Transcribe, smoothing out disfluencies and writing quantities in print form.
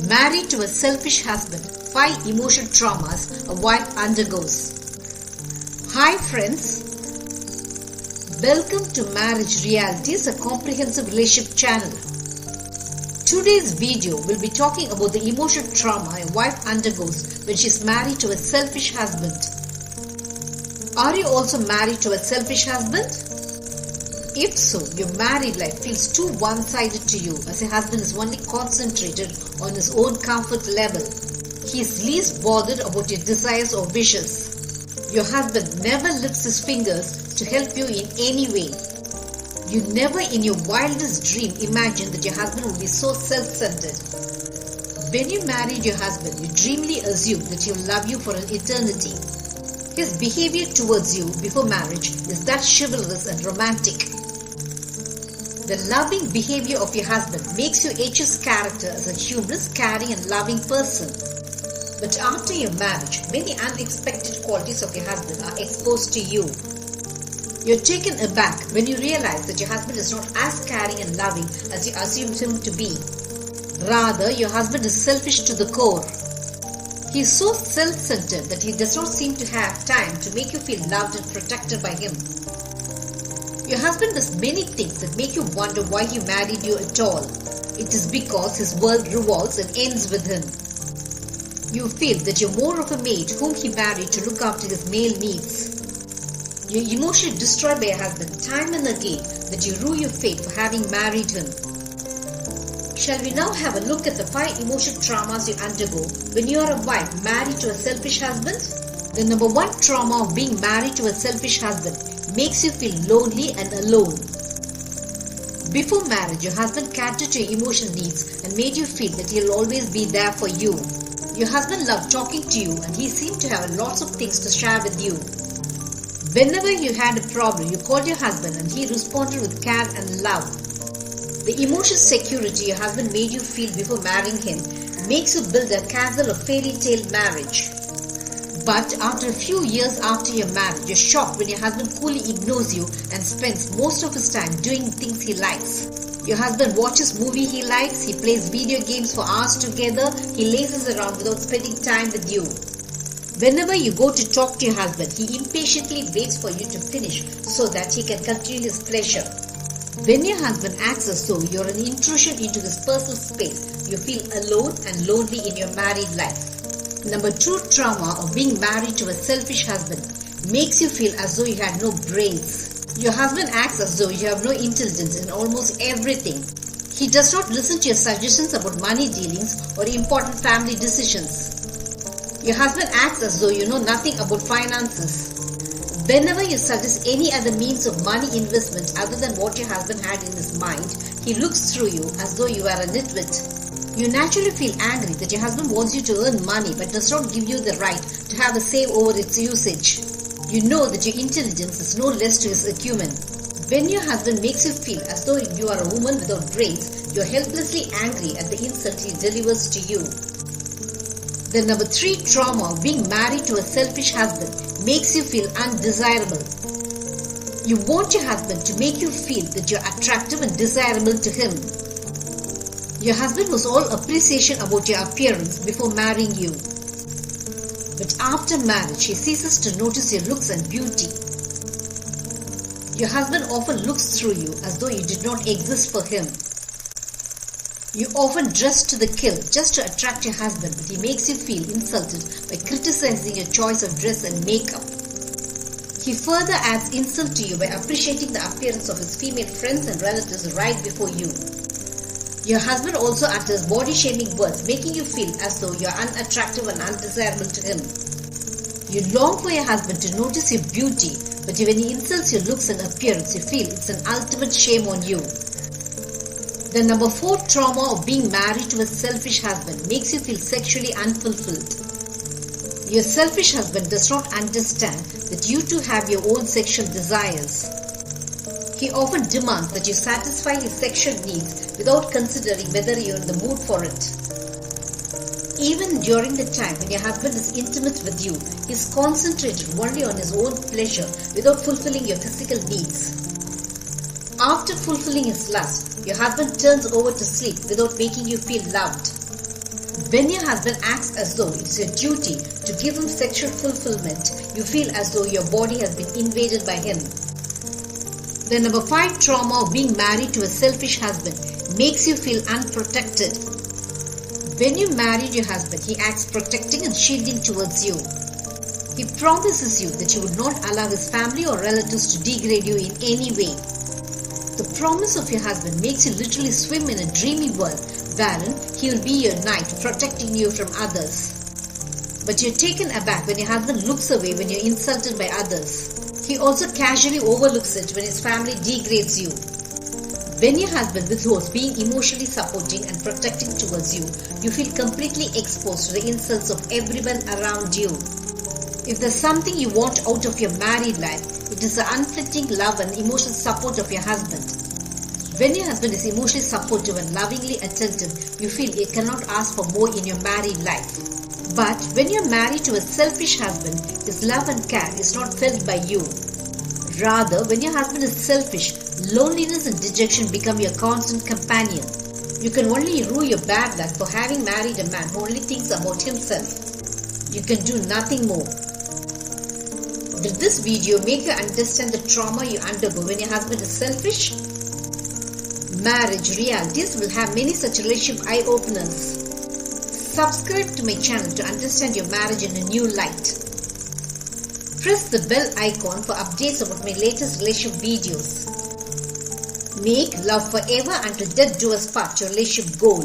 Married to a selfish husband, 5 emotional traumas a wife undergoes. Hi friends, welcome to Marriage Realities, a comprehensive relationship channel. Today's video will be talking about the emotional trauma a wife undergoes when she is married to a selfish husband. Are you also married to a selfish husband? If so, your married life feels too one-sided to you as your husband is only concentrated on his own comfort level. He is least bothered about your desires or wishes. Your husband never lifts his fingers to help you in any way. You never in your wildest dream imagined that your husband would be so self-centered. When you married your husband, you dreamily assumed that he will love you for an eternity. His behavior towards you before marriage is that chivalrous and romantic. The loving behavior of your husband makes you etch his character as a humorous, caring and loving person. But after your marriage, many unexpected qualities of your husband are exposed to you. You're taken aback when you realize that your husband is not as caring and loving as you assumed him to be. Rather, your husband is selfish to the core. He is so self-centered that he does not seem to have time to make you feel loved and protected by him. Your husband does many things that make you wonder why he married you at all. It is because his world revolves and ends with him. You feel that you're more of a maid whom he married to look after his male needs. You're emotionally destroyed by your husband time and again that you rue your fate for having married him. Shall we now have a look at the 5 emotional traumas you undergo when you are a wife married to a selfish husband? The number 1 trauma of being married to a selfish husband makes you feel lonely and alone. Before marriage, your husband catered to your emotional needs and made you feel that he'll always be there for you. Your husband loved talking to you and he seemed to have lots of things to share with you. Whenever you had a problem, you called your husband and he responded with care and love. The emotional security your husband made you feel before marrying him makes you build a castle of fairy tale marriage. But after a few years after your marriage, you're shocked when your husband coolly ignores you and spends most of his time doing things he likes. Your husband watches movies he likes, he plays video games for hours together, he lazes around without spending time with you. Whenever you go to talk to your husband, he impatiently waits for you to finish so that he can continue his pleasure. When your husband acts as though you're an intrusion into his personal space, you feel alone and lonely in your married life. Number 2 trauma of being married to a selfish husband makes you feel as though you had no brains. Your husband acts as though you have no intelligence in almost everything. He does not listen to your suggestions about money dealings or important family decisions. Your husband acts as though you know nothing about finances. Whenever you suggest any other means of money investment other than what your husband had in his mind, he looks through you as though you are a nitwit. You naturally feel angry that your husband wants you to earn money but does not give you the right to have a say over its usage. You know that your intelligence is no less to his acumen. When your husband makes you feel as though you are a woman without brains, you are helplessly angry at the insult he delivers to you. The number 3 trauma of being married to a selfish husband makes you feel undesirable. You want your husband to make you feel that you're attractive and desirable to him. Your husband was all appreciation about your appearance before marrying you. But after marriage, he ceases to notice your looks and beauty. Your husband often looks through you as though you did not exist for him. You often dress to the kill just to attract your husband, but he makes you feel insulted by criticizing your choice of dress and makeup. He further adds insult to you by appreciating the appearance of his female friends and relatives right before you. Your husband also utters body-shaming words, making you feel as though you are unattractive and undesirable to him. You long for your husband to notice your beauty, but when he insults your looks and appearance, you feel it's an ultimate shame on you. The number 4 trauma of being married to a selfish husband makes you feel sexually unfulfilled. Your selfish husband does not understand that you too have your own sexual desires. He often demands that you satisfy his sexual needs without considering whether you're in the mood for it. Even during the time when your husband is intimate with you, he is concentrated only on his own pleasure without fulfilling your physical needs. After fulfilling his lust, your husband turns over to sleep without making you feel loved. When your husband acts as though it's your duty to give him sexual fulfillment, you feel as though your body has been invaded by him. The number 5 trauma of being married to a selfish husband makes you feel unprotected. When you married your husband, he acts protecting and shielding towards you. He promises you that you would not allow his family or relatives to degrade you in any way. The promise of your husband makes you literally swim in a dreamy world wherein he will be your knight protecting you from others. But you're taken aback when your husband looks away when you're insulted by others. He also casually overlooks it when his family degrades you. When your husband withholds being emotionally supporting and protecting towards you, you feel completely exposed to the insults of everyone around you. If there's something you want out of your married life, it is the unflinching love and emotional support of your husband. When your husband is emotionally supportive and lovingly attentive, you feel you cannot ask for more in your married life. But when you're married to a selfish husband, his love and care is not felt by you. Rather, when your husband is selfish, loneliness and dejection become your constant companion. You can only rue your bad luck for having married a man who only thinks about himself. You can do nothing more. Did this video make you understand the trauma you undergo when your husband is selfish? Marriage Realities will have many such relationship eye-openers. Subscribe to my channel to understand your marriage in a new light. Press the bell icon for updates about my latest relationship videos. Make love forever until death do us part your relationship goal.